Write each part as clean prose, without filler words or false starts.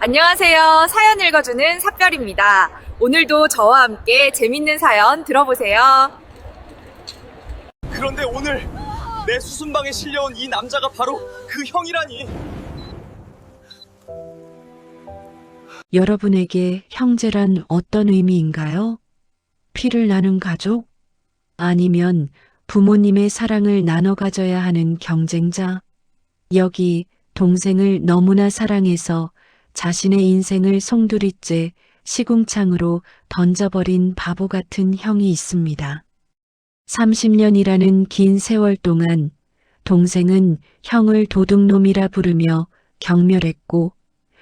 안녕하세요. 사연 읽어주는 삽별입니다. 오늘도 저와 함께 재밌는 사연 들어보세요. 그런데 오늘 내 수순방에 실려온 이 남자가 바로 그 형이라니. 여러분에게 형제란 어떤 의미인가요? 피를 나눈 가족? 아니면 부모님의 사랑을 나눠 가져야 하는 경쟁자? 여기 동생을 너무나 사랑해서 자신의 인생을 송두리째 시궁창으로 던져버린 바보 같은 형이 있습니다. 30년이라는 긴 세월 동안 동생은 형을 도둑놈이라 부르며 경멸했고,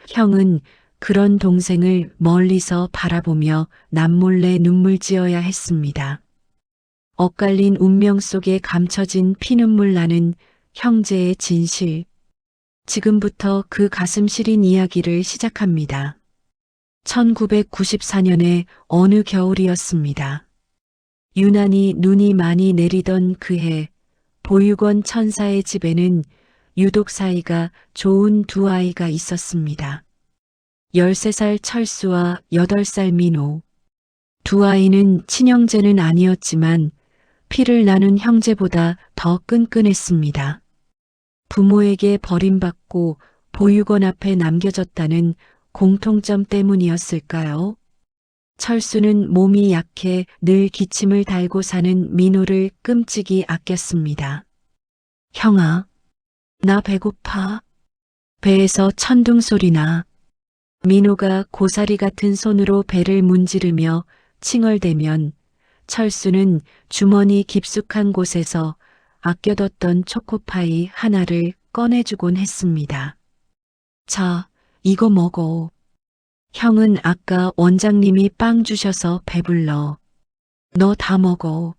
형은 그런 동생을 멀리서 바라보며 남몰래 눈물 지어야 했습니다. 엇갈린 운명 속에 감춰진 피눈물 나는 형제의 진실. 지금부터 그 가슴 시린 이야기를 시작합니다. 1994년의 어느 겨울이었습니다. 유난히 눈이 많이 내리던 그해, 보육원 천사의 집에는 유독 사이가 좋은 두 아이가 있었습니다. 13살 철수와 8살 민호. 두 아이는 친형제는 아니었지만 피를 나눈 형제보다 더 끈끈했습니다. 부모에게 버림받고 보육원 앞에 남겨졌다는 공통점 때문이었을까요? 철수는 몸이 약해 늘 기침을 달고 사는 민호를 끔찍이 아꼈습니다. 형아, 나 배고파. 배에서 천둥 소리나. 민호가 고사리 같은 손으로 배를 문지르며 칭얼대면 철수는 주머니 깊숙한 곳에서 아껴뒀던 초코파이 하나를 꺼내주곤 했습니다. 자, 이거 먹어. 형은 아까 원장님이 빵 주셔서 배불러. 너 다 먹어.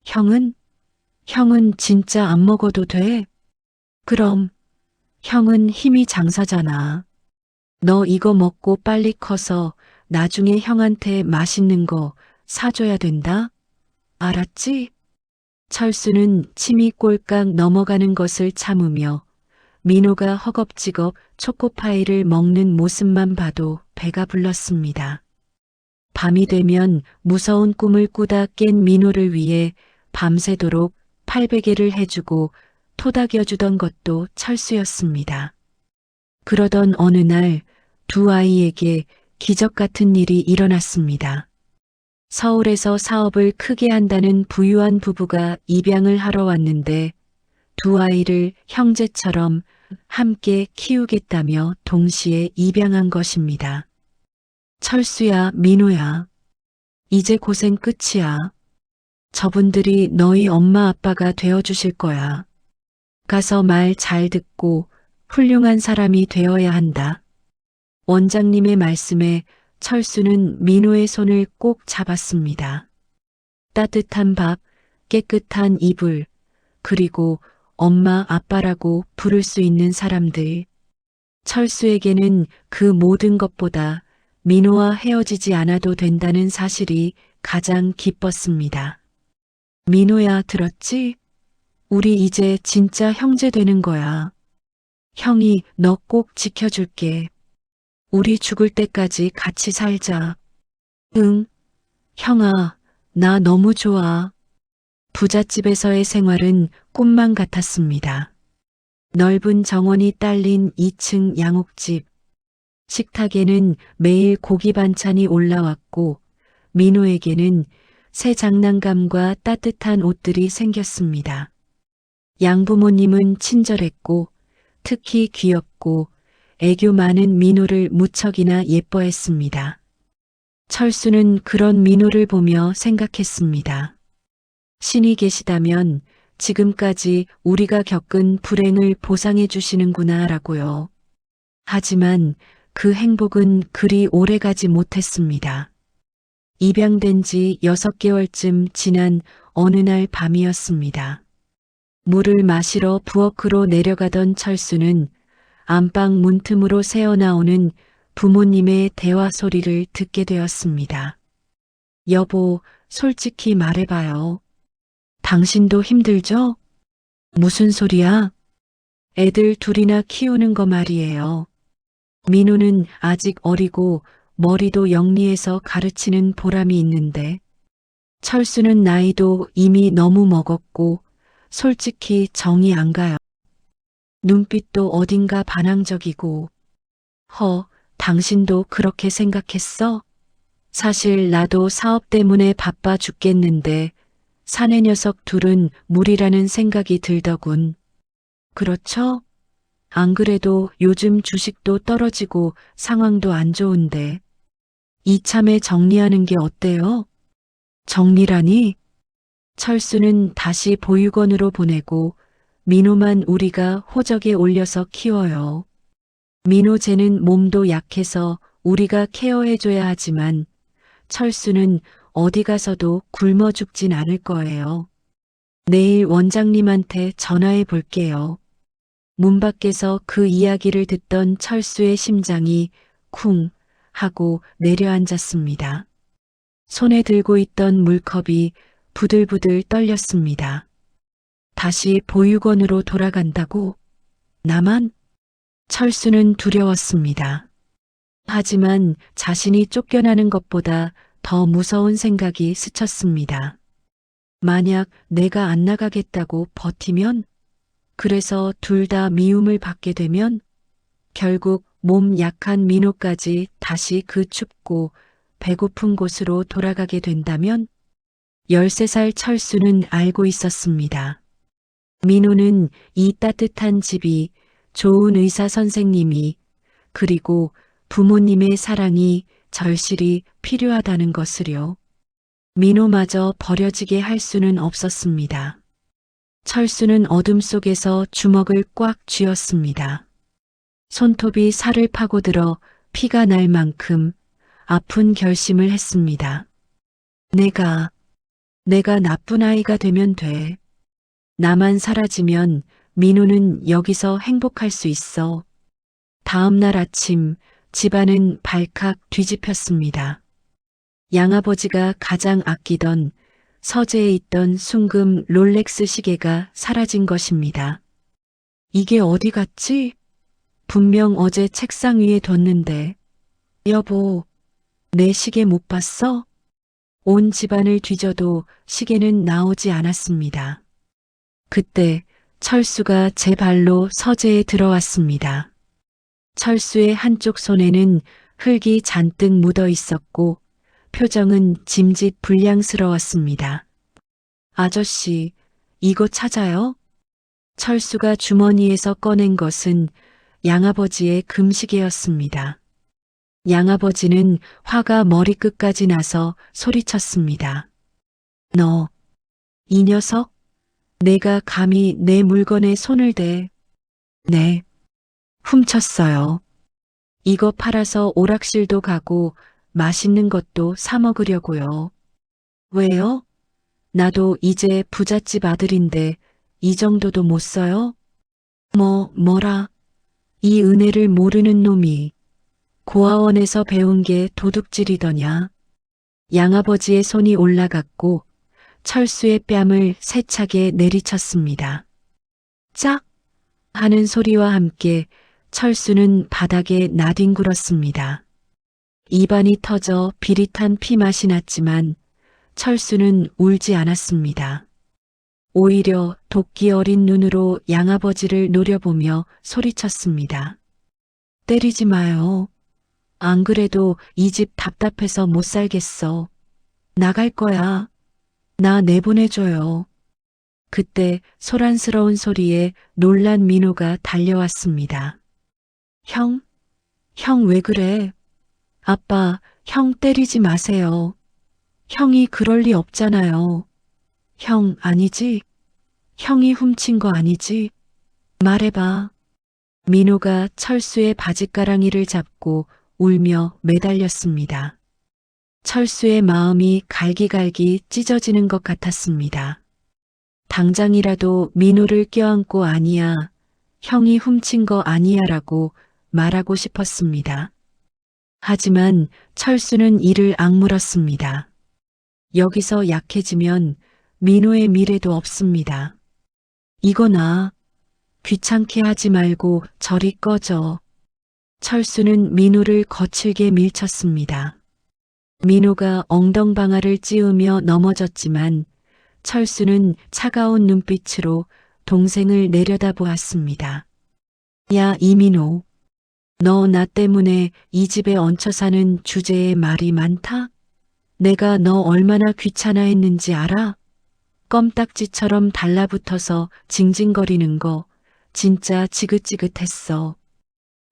형은 진짜 안 먹어도 돼? 그럼, 형은 힘이 장사잖아. 너 이거 먹고 빨리 커서 나중에 형한테 맛있는 거 사줘야 된다? 알았지? 철수는 침이 꼴깍 넘어가는 것을 참으며 민호가 허겁지겁 초코파이를 먹는 모습만 봐도 배가 불렀습니다. 밤이 되면 무서운 꿈을 꾸다 깬 민호를 위해 밤새도록 팔베개를 해주고 토닥여주던 것도 철수였습니다. 그러던 어느 날 두 아이에게 기적 같은 일이 일어났습니다. 서울에서 사업을 크게 한다는 부유한 부부가 입양을 하러 왔는데 두 아이를 형제처럼 함께 키우겠다며 동시에 입양한 것입니다. 철수야, 민호야. 이제 고생 끝이야. 저분들이 너희 엄마 아빠가 되어주실 거야. 가서 말 잘 듣고 훌륭한 사람이 되어야 한다. 원장님의 말씀에 철수는 민호의 손을 꼭 잡았습니다. 따뜻한 밥, 깨끗한 이불, 그리고 엄마, 아빠라고 부를 수 있는 사람들. 철수에게는 그 모든 것보다 민호와 헤어지지 않아도 된다는 사실이 가장 기뻤습니다. 민호야, 들었지? 우리 이제 진짜 형제 되는 거야. 형이 너 꼭 지켜줄게. 우리 죽을 때까지 같이 살자. 응, 형아, 나 너무 좋아. 부잣집에서의 생활은 꿈만 같았습니다. 넓은 정원이 딸린 2층 양옥집. 식탁에는 매일 고기 반찬이 올라왔고 민호에게는 새 장난감과 따뜻한 옷들이 생겼습니다. 양부모님은 친절했고 특히 귀엽고 애교 많은 민호를 무척이나 예뻐했습니다. 철수는 그런 민호를 보며 생각했습니다. 신이 계시다면 지금까지 우리가 겪은 불행을 보상해 주시는구나 라고요. 하지만 그 행복은 그리 오래가지 못했습니다. 입양된 지 6개월쯤 지난 어느 날 밤이었습니다. 물을 마시러 부엌으로 내려가던 철수는 안방 문틈으로 새어나오는 부모님의 대화 소리를 듣게 되었습니다. 여보, 솔직히 말해봐요. 당신도 힘들죠? 무슨 소리야? 애들 둘이나 키우는 거 말이에요. 민호는 아직 어리고 머리도 영리해서 가르치는 보람이 있는데 철수는 나이도 이미 너무 먹었고 솔직히 정이 안 가요. 눈빛도 어딘가 반항적이고 당신도 그렇게 생각했어? 사실 나도 사업 때문에 바빠 죽겠는데 사내 녀석 둘은 무리라는 생각이 들더군. 그렇죠? 안 그래도 요즘 주식도 떨어지고 상황도 안 좋은데 이참에 정리하는 게 어때요? 정리라니? 철수는 다시 보육원으로 보내고 민호만 우리가 호적에 올려서 키워요. 민호 쟤는 몸도 약해서 우리가 케어해줘야 하지만 철수는 어디 가서도 굶어 죽진 않을 거예요. 내일 원장님한테 전화해 볼게요. 문 밖에서 그 이야기를 듣던 철수의 심장이 쿵 하고 내려앉았습니다. 손에 들고 있던 물컵이 부들부들 떨렸습니다. 다시 보육원으로 돌아간다고? 나만? 철수는 두려웠습니다. 하지만 자신이 쫓겨나는 것보다 더 무서운 생각이 스쳤습니다. 만약 내가 안 나가겠다고 버티면? 그래서 둘 다 미움을 받게 되면? 결국 몸 약한 민호까지 다시 그 춥고 배고픈 곳으로 돌아가게 된다면? 13살 철수는 알고 있었습니다. 민호는 이 따뜻한 집이, 좋은 의사 선생님이, 그리고 부모님의 사랑이 절실히 필요하다는 것을요. 민호마저 버려지게 할 수는 없었습니다. 철수는 어둠 속에서 주먹을 꽉 쥐었습니다. 손톱이 살을 파고들어 피가 날 만큼 아픈 결심을 했습니다. 내가 나쁜 아이가 되면 돼. 나만 사라지면 민호는 여기서 행복할 수 있어. 다음 날 아침 집안은 발칵 뒤집혔습니다. 양아버지가 가장 아끼던 서재에 있던 순금 롤렉스 시계가 사라진 것입니다. 이게 어디 갔지? 분명 어제 책상 위에 뒀는데. 여보, 내 시계 못 봤어? 온 집안을 뒤져도 시계는 나오지 않았습니다. 그때 철수가 제 발로 서재에 들어왔습니다. 철수의 한쪽 손에는 흙이 잔뜩 묻어 있었고 표정은 짐짓 불량스러웠습니다. 아저씨, 이거 찾아요? 철수가 주머니에서 꺼낸 것은 양아버지의 금시계였습니다. 양아버지는 화가 머리끝까지 나서 소리쳤습니다. 너, 이 녀석? 내가 감히 내 물건에 손을 대. 네, 훔쳤어요. 이거 팔아서 오락실도 가고 맛있는 것도 사 먹으려고요. 왜요? 나도 이제 부잣집 아들인데 이 정도도 못 써요? 뭐라? 이 은혜를 모르는 놈이 고아원에서 배운 게 도둑질이더냐. 양아버지의 손이 올라갔고 철수의 뺨을 세차게 내리쳤습니다. 짝! 하는 소리와 함께 철수는 바닥에 나뒹굴었습니다. 입안이 터져 비릿한 피맛이 났지만 철수는 울지 않았습니다. 오히려 도끼 어린 눈으로 양아버지를 노려보며 소리쳤습니다. 때리지 마요. 안 그래도 이 집 답답해서 못 살겠어. 나갈 거야. 나 내보내줘요. 그때 소란스러운 소리에 놀란 민호가 달려왔습니다. 형 왜 그래? 아빠, 형 때리지 마세요. 형이 그럴 리 없잖아요. 형 아니지? 형이 훔친 거 아니지? 말해봐. 민호가 철수의 바짓가랑이를 잡고 울며 매달렸습니다. 철수의 마음이 갈기갈기 찢어지는 것 같았습니다. 당장이라도 민호를 껴안고 아니야, 형이 훔친 거 아니야라고 말하고 싶었습니다. 하지만 철수는 이를 악물었습니다. 여기서 약해지면 민호의 미래도 없습니다. 이거 나 귀찮게 하지 말고 저리 꺼져. 철수는 민호를 거칠게 밀쳤습니다. 민호가 엉덩방아를 찌우며 넘어졌지만 철수는 차가운 눈빛으로 동생을 내려다보았습니다. 야, 이민호. 너 나 때문에 이 집에 얹혀 사는 주제에 말이 많다? 내가 너 얼마나 귀찮아했는지 알아? 껌딱지처럼 달라붙어서 징징거리는 거 진짜 지긋지긋했어.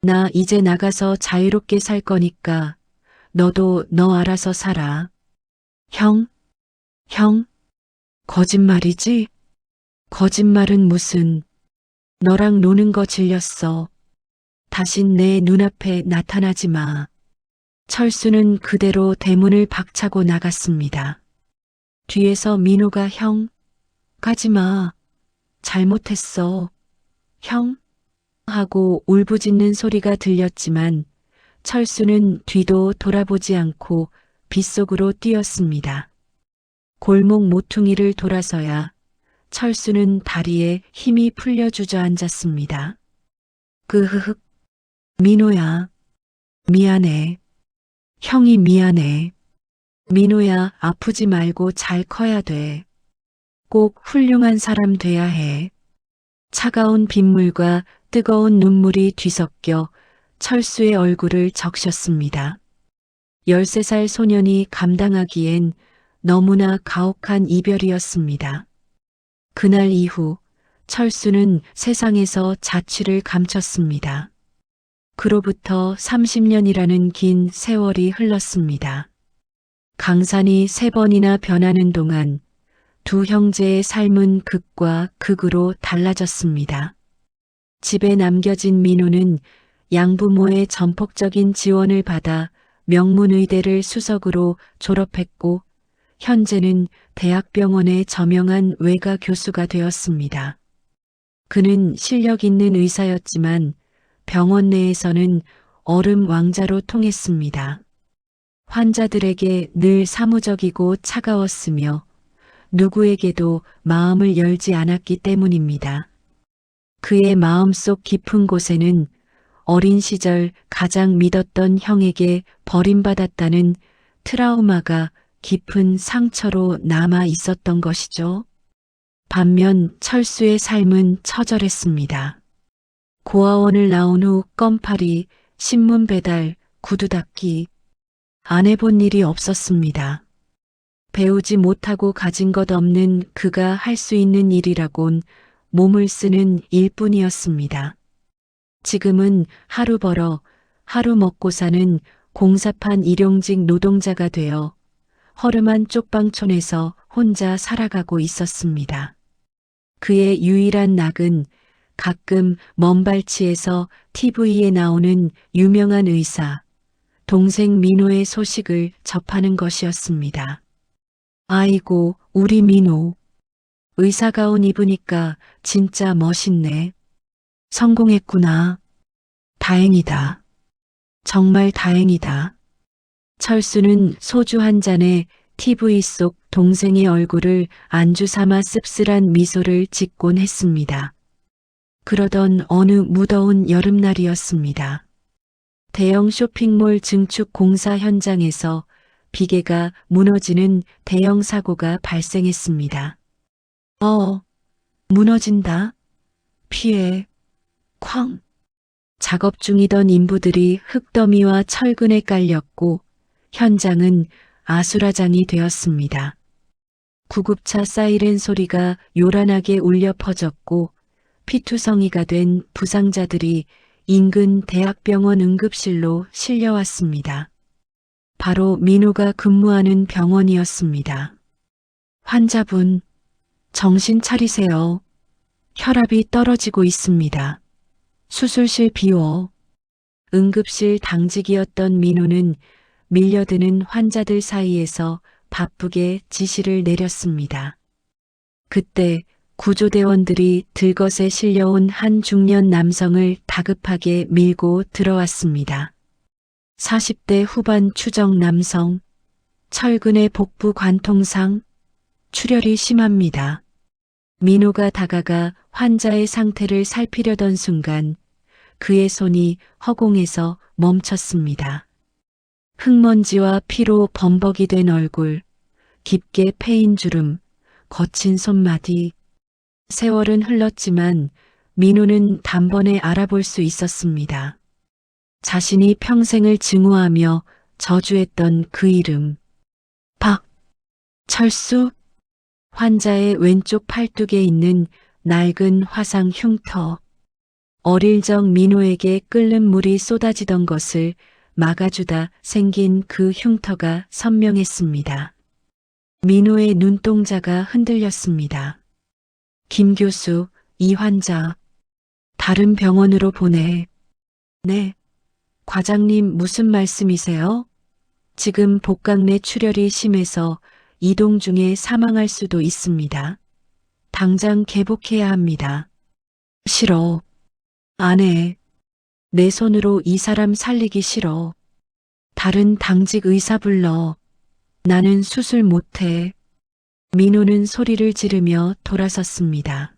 나 이제 나가서 자유롭게 살 거니까 너도 너 알아서 살아. 형? 거짓말이지? 거짓말은 무슨. 너랑 노는 거 질렸어. 다신 내 눈앞에 나타나지 마. 철수는 그대로 대문을 박차고 나갔습니다. 뒤에서 민호가 형, 가지 마. 잘못했어. 형? 하고 울부짖는 소리가 들렸지만 철수는 뒤도 돌아보지 않고 빗속으로 뛰었습니다. 골목 모퉁이를 돌아서야 철수는 다리에 힘이 풀려 주저앉았습니다. 그흐흑. 민호야. 미안해. 형이 미안해. 민호야, 아프지 말고 잘 커야 돼. 꼭 훌륭한 사람 돼야 해. 차가운 빗물과 뜨거운 눈물이 뒤섞여 철수의 얼굴을 적셨습니다. 13살 소년이 감당하기엔 너무나 가혹한 이별이었습니다. 그날 이후 철수는 세상에서 자취를 감췄습니다. 그로부터 30년이라는 긴 세월이 흘렀습니다. 강산이 3번이나 변하는 동안 두 형제의 삶은 극과 극으로 달라졌습니다. 집에 남겨진 민호는 양부모의 전폭적인 지원을 받아 명문의대를 수석으로 졸업했고 현재는 대학병원의 저명한 외과 교수가 되었습니다. 그는 실력 있는 의사였지만 병원 내에서는 얼음 왕자로 통했습니다. 환자들에게 늘 사무적이고 차가웠으며 누구에게도 마음을 열지 않았기 때문입니다. 그의 마음속 깊은 곳에는 어린 시절 가장 믿었던 형에게 버림받았다는 트라우마가 깊은 상처로 남아 있었던 것이죠. 반면 철수의 삶은 처절했습니다. 고아원을 나온 후 껌파리, 신문 배달, 구두 닦기. 안 해본 일이 없었습니다. 배우지 못하고 가진 것 없는 그가 할 수 있는 일이라곤 몸을 쓰는 일뿐이었습니다. 지금은 하루 벌어 하루 먹고 사는 공사판 일용직 노동자가 되어 허름한 쪽방촌에서 혼자 살아가고 있었습니다. 그의 유일한 낙은 가끔 먼발치에서 TV에 나오는 유명한 의사, 동생 민호의 소식을 접하는 것이었습니다. 아이고, 우리 민호. 의사가운 입으니까 진짜 멋있네. 성공했구나. 다행이다. 정말 다행이다. 철수는 소주 한 잔에 TV 속 동생의 얼굴을 안주 삼아 씁쓸한 미소를 짓곤 했습니다. 그러던 어느 무더운 여름날이었습니다. 대형 쇼핑몰 증축 공사 현장에서 비계가 무너지는 대형 사고가 발생했습니다. 무너진다. 피해. 쾅. 작업 중이던 인부들이 흙더미와 철근에 깔렸고 현장은 아수라장이 되었습니다. 구급차 사이렌 소리가 요란하게 울려 퍼졌고 피투성이가 된 부상자들이 인근 대학병원 응급실로 실려왔습니다. 바로 민호가 근무하는 병원이었습니다. 환자분, 정신 차리세요. 혈압이 떨어지고 있습니다. 수술실 비워. 응급실 당직이었던 민호는 밀려드는 환자들 사이에서 바쁘게 지시를 내렸습니다. 그때 구조대원들이 들것에 실려온 한 중년 남성을 다급하게 밀고 들어왔습니다. 40대 후반 추정 남성, 철근의 복부 관통상, 출혈이 심합니다. 민호가 다가가 환자의 상태를 살피려던 순간 그의 손이 허공에서 멈췄습니다. 흙먼지와 피로 범벅이 된 얼굴, 깊게 패인 주름, 거친 손마디. 세월은 흘렀지만 민호는 단번에 알아볼 수 있었습니다. 자신이 평생을 증오하며 저주했던 그 이름. 철수? 환자의 왼쪽 팔뚝에 있는 낡은 화상 흉터. 어릴 적 민호에게 끓는 물이 쏟아지던 것을 막아주다 생긴 그 흉터가 선명했습니다. 민호의 눈동자가 흔들렸습니다. 김 교수, 이 환자 다른 병원으로 보내. 네. 과장님 무슨 말씀이세요? 지금 복강내 출혈이 심해서 이동 중에 사망할 수도 있습니다. 당장 개복해야 합니다. 싫어. 안 해. 내 손으로 이 사람 살리기 싫어. 다른 당직 의사 불러. 나는 수술 못해. 민호는 소리를 지르며 돌아섰습니다.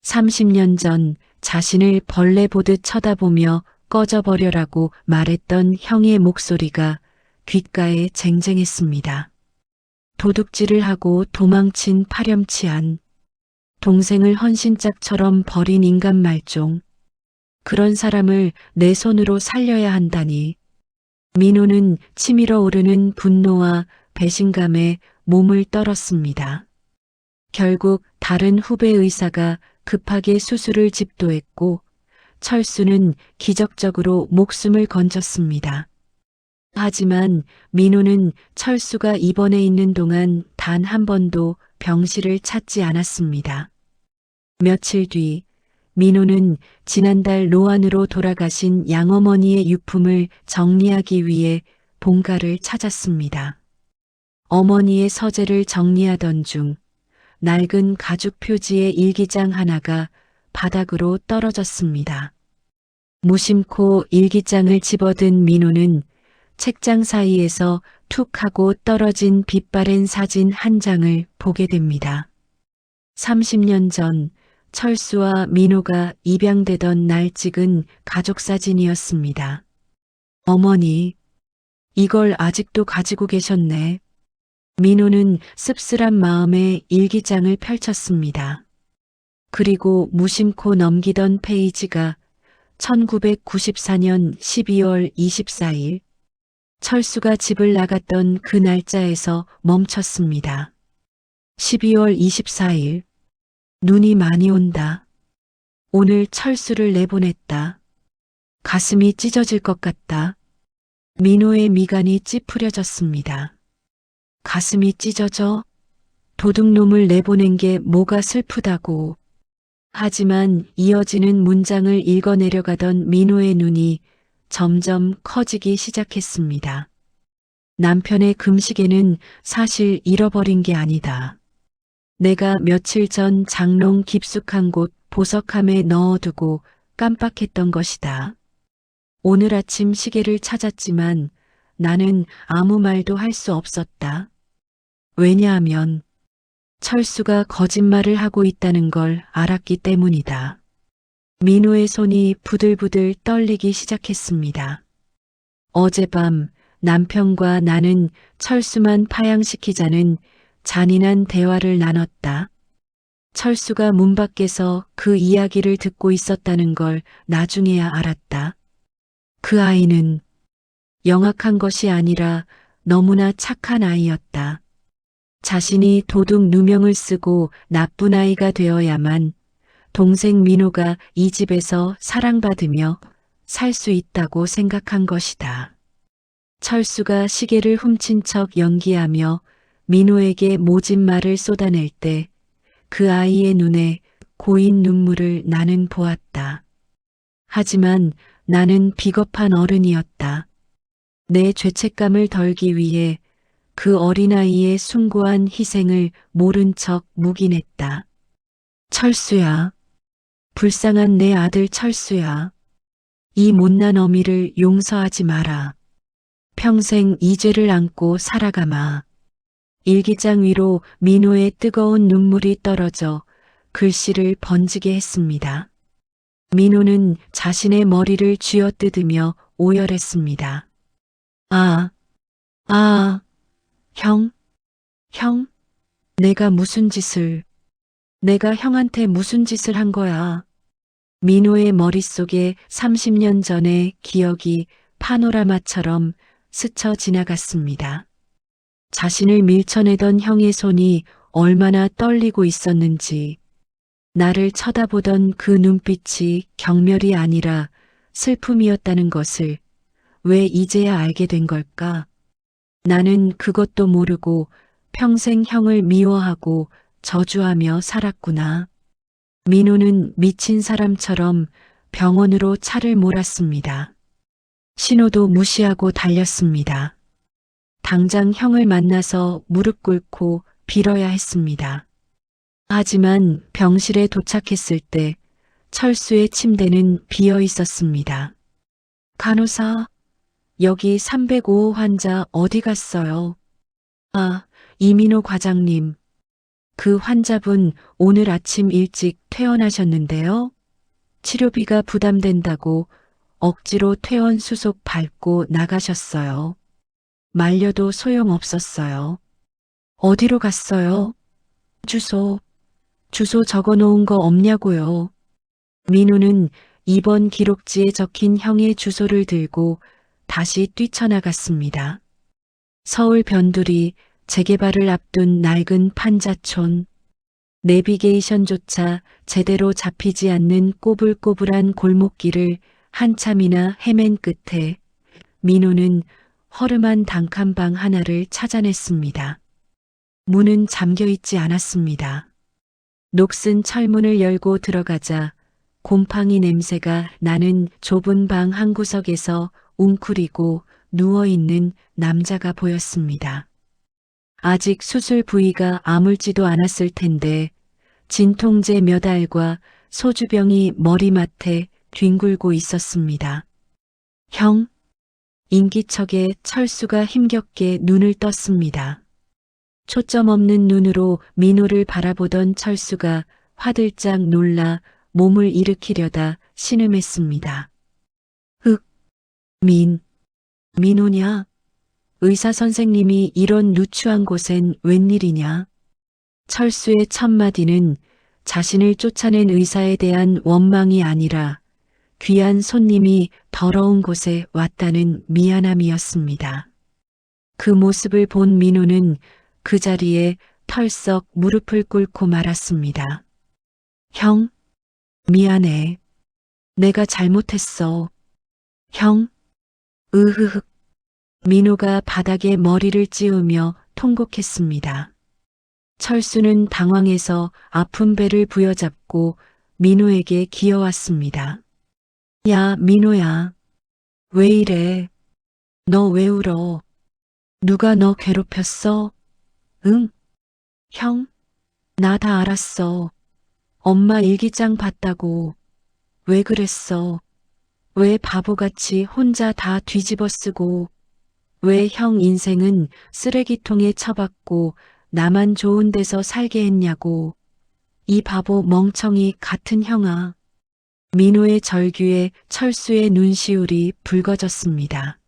30년 전 자신을 벌레 보듯 쳐다보며 꺼져버려라고 말했던 형의 목소리가 귓가에 쟁쟁했습니다. 도둑질을 하고 도망친 파렴치한 동생을 헌신짝처럼 버린 인간 말종. 그런 사람을 내 손으로 살려야 한다니. 민호는 치밀어 오르는 분노와 배신감에 몸을 떨었습니다. 결국 다른 후배 의사가 급하게 수술을 집도했고 철수는 기적적으로 목숨을 건졌습니다. 하지만 민호는 철수가 입원해 있는 동안 단 한 번도 병실을 찾지 않았습니다. 며칠 뒤 민호는 지난달 노안으로 돌아가신 양어머니의 유품을 정리하기 위해 본가를 찾았습니다. 어머니의 서재를 정리하던 중 낡은 가죽 표지의 일기장 하나가 바닥으로 떨어졌습니다. 무심코 일기장을 집어든 민호는 책장 사이에서 툭 하고 떨어진 빛바랜 사진 한 장을 보게 됩니다. 30년 전 철수와 민호가 입양되던 날 찍은 가족 사진이었습니다. 어머니, 이걸 아직도 가지고 계셨네. 민호는 씁쓸한 마음에 일기장을 펼쳤습니다. 그리고 무심코 넘기던 페이지가 1994년 12월 24일 철수가 집을 나갔던 그 날짜에서 멈췄습니다. 12월 24일 눈이 많이 온다. 오늘 철수를 내보냈다. 가슴이 찢어질 것 같다. 민호의 미간이 찌푸려졌습니다. 가슴이 찢어져? 도둑놈을 내보낸 게 뭐가 슬프다고. 하지만 이어지는 문장을 읽어내려가던 민호의 눈이 점점 커지기 시작했습니다. 남편의 금시계는 사실 잃어버린 게 아니다. 내가 며칠 전 장롱 깊숙한 곳 보석함에 넣어두고 깜빡했던 것이다. 오늘 아침 시계를 찾았지만 나는 아무 말도 할 수 없었다. 왜냐하면 철수가 거짓말을 하고 있다는 걸 알았기 때문이다. 민호의 손이 부들부들 떨리기 시작했습니다. 어젯밤 남편과 나는 철수만 파양시키자는 잔인한 대화를 나눴다. 철수가 문 밖에서 그 이야기를 듣고 있었다는 걸 나중에야 알았다. 그 아이는 영악한 것이 아니라 너무나 착한 아이였다. 자신이 도둑 누명을 쓰고 나쁜 아이가 되어야만 동생 민호가 이 집에서 사랑받으며 살 수 있다고 생각한 것이다. 철수가 시계를 훔친 척 연기하며 민호에게 모진 말을 쏟아낼 때 그 아이의 눈에 고인 눈물을 나는 보았다. 하지만 나는 비겁한 어른이었다. 내 죄책감을 덜기 위해 그 어린아이의 숭고한 희생을 모른 척 묵인했다. 철수야. 불쌍한 내 아들 철수야. 이 못난 어미를 용서하지 마라. 평생 이 죄를 안고 살아가마. 일기장 위로 민호의 뜨거운 눈물이 떨어져 글씨를 번지게 했습니다. 민호는 자신의 머리를 쥐어뜯으며 오열했습니다. 아, 형, 내가 형한테 무슨 짓을 한 거야? 민호의 머릿속에 30년 전의 기억이 파노라마처럼 스쳐 지나갔습니다. 자신을 밀쳐내던 형의 손이 얼마나 떨리고 있었는지, 나를 쳐다보던 그 눈빛이 경멸이 아니라 슬픔이었다는 것을 왜 이제야 알게 된 걸까? 나는 그것도 모르고 평생 형을 미워하고 저주하며 살았구나. 민호는 미친 사람처럼 병원으로 차를 몰았습니다. 신호도 무시하고 달렸습니다. 당장 형을 만나서 무릎 꿇고 빌어야 했습니다. 하지만 병실에 도착했을 때 철수의 침대는 비어 있었습니다. 간호사, 여기 305호 환자 어디 갔어요? 아, 이민호 과장님. 그 환자분 오늘 아침 일찍 퇴원하셨는데요. 치료비가 부담된다고 억지로 퇴원 수속 밟고 나가셨어요. 말려도 소용없었어요. 어디로 갔어요? 주소 적어 놓은 거 없냐고요. 민호는 입원 기록지에 적힌 형의 주소를 들고 다시 뛰쳐나갔습니다. 서울 변두리 재개발을 앞둔 낡은 판자촌, 내비게이션조차 제대로 잡히지 않는 꼬불꼬불한 골목길을 한참이나 헤맨 끝에 민호는 허름한 단칸방 하나를 찾아냈습니다. 문은 잠겨 있지 않았습니다. 녹슨 철문을 열고 들어가자 곰팡이 냄새가 나는 좁은 방 한 구석에서 웅크리고 누워있는 남자가 보였습니다. 아직 수술 부위가 아물지도 않았을 텐데 진통제 몇 알과 소주병이 머리맡에 뒹굴고 있었습니다. 형? 인기척에 철수가 힘겹게 눈을 떴습니다. 초점 없는 눈으로 민호를 바라보던 철수가 화들짝 놀라 몸을 일으키려다 신음했습니다. 민호냐? 의사 선생님이 이런 누추한 곳엔 웬일이냐? 철수의 첫마디는 자신을 쫓아낸 의사에 대한 원망이 아니라 귀한 손님이 더러운 곳에 왔다는 미안함이었습니다. 그 모습을 본 민호는 그 자리에 털썩 무릎을 꿇고 말았습니다. 형, 미안해. 내가 잘못했어. 형, 으흐흑. 민호가 바닥에 머리를 찌우며 통곡했습니다. 철수는 당황해서 아픈 배를 부여잡고 민호에게 기어왔습니다. 야, 민호야. 왜 이래? 너 왜 울어? 누가 너 괴롭혔어? 응? 형? 나 다 알았어. 엄마 일기장 봤다고. 왜 그랬어? 왜 바보같이 혼자 다 뒤집어 쓰고, 왜 형 인생은 쓰레기통에 처박고 나만 좋은 데서 살게 했냐고. 이 바보 멍청이 같은 형아. 민호의 절규에 철수의 눈시울이 붉어졌습니다.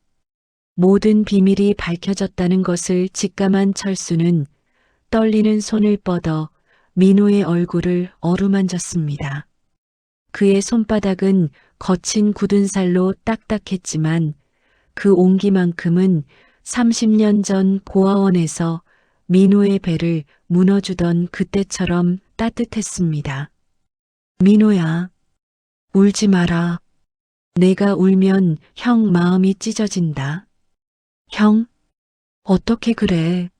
모든 비밀이 밝혀졌다는 것을 직감한 철수는 떨리는 손을 뻗어 민호의 얼굴을 어루만졌습니다. 그의 손바닥은 거친 굳은 살로 딱딱했지만 그 온기만큼은 30년 전 고아원에서 민호의 배를 무너주던 그때처럼 따뜻했습니다. 민호야, 울지 마라. 내가 울면 형 마음이 찢어진다. 형, 어떻게 그래?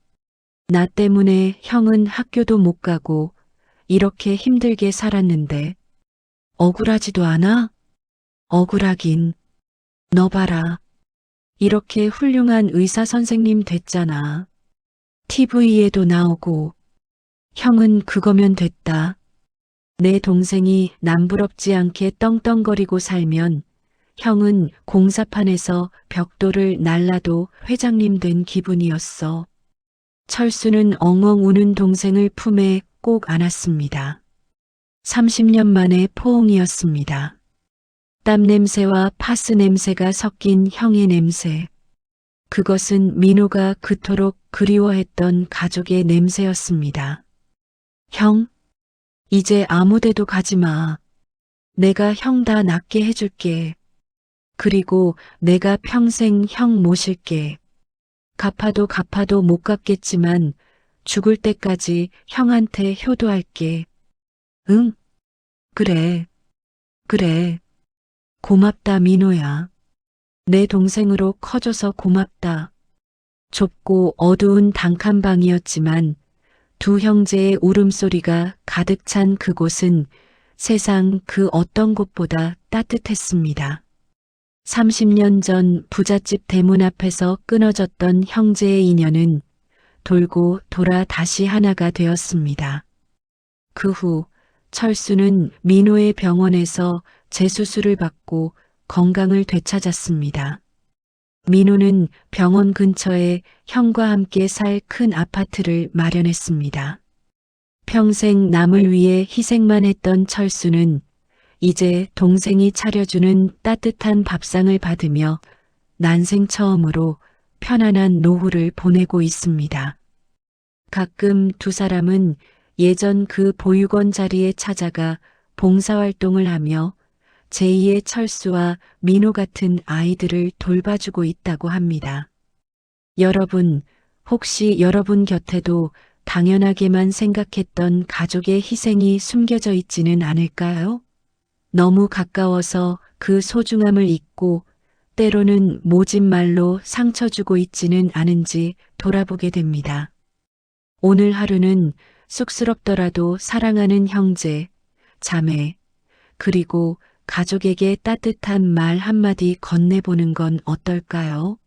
나 때문에 형은 학교도 못 가고 이렇게 힘들게 살았는데 억울하지도 않아? 억울하긴. 너 봐라. 이렇게 훌륭한 의사 선생님 됐잖아. TV에도 나오고. 형은 그거면 됐다. 내 동생이 남부럽지 않게 떵떵거리고 살면 형은 공사판에서 벽돌을 날라도 회장님 된 기분이었어. 철수는 엉엉 우는 동생을 품에 꼭 안았습니다. 30년 만의 포옹이었습니다. 땀 냄새와 파스 냄새가 섞인 형의 냄새. 그것은 민호가 그토록 그리워했던 가족의 냄새였습니다. 형, 이제 아무 데도 가지 마. 내가 형 다 낫게 해줄게. 그리고 내가 평생 형 모실게. 갚아도 못 갚겠지만 죽을 때까지 형한테 효도할게. 응? 그래. 그래. 고맙다, 민호야. 내 동생으로 커줘서 고맙다. 좁고 어두운 단칸방이었지만 두 형제의 울음소리가 가득 찬 그곳은 세상 그 어떤 곳보다 따뜻했습니다. 30년 전 부잣집 대문 앞에서 끊어졌던 형제의 인연은 돌고 돌아 다시 하나가 되었습니다. 그 후 철수는 민호의 병원에서 재수술을 받고 건강을 되찾았습니다. 민호는 병원 근처에 형과 함께 살 큰 아파트를 마련했습니다. 평생 남을 위해 희생만 했던 철수는 이제 동생이 차려주는 따뜻한 밥상을 받으며 난생 처음으로 편안한 노후를 보내고 있습니다. 가끔 두 사람은 예전 그 보육원 자리에 찾아가 봉사활동을 하며 제2의 철수와 민호 같은 아이들을 돌봐주고 있다고 합니다. 여러분, 혹시 여러분 곁에도 당연하게만 생각했던 가족의 희생이 숨겨져 있지는 않을까요? 너무 가까워서 그 소중함을 잊고 때로는 모진 말로 상처 주고 있지는 않은지 돌아보게 됩니다. 오늘 하루는 쑥스럽더라도 사랑하는 형제, 자매, 그리고 가족에게 따뜻한 말 한마디 건네보는 건 어떨까요?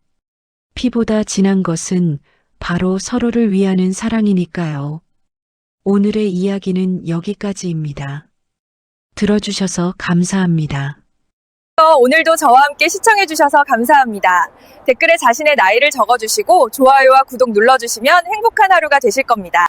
피보다 진한 것은 바로 서로를 위하는 사랑이니까요. 오늘의 이야기는 여기까지입니다. 들어주셔서 감사합니다. 오늘도 저와 함께 시청해주셔서 감사합니다. 댓글에 자신의 나이를 적어주시고 좋아요와 구독 눌러주시면 행복한 하루가 되실 겁니다.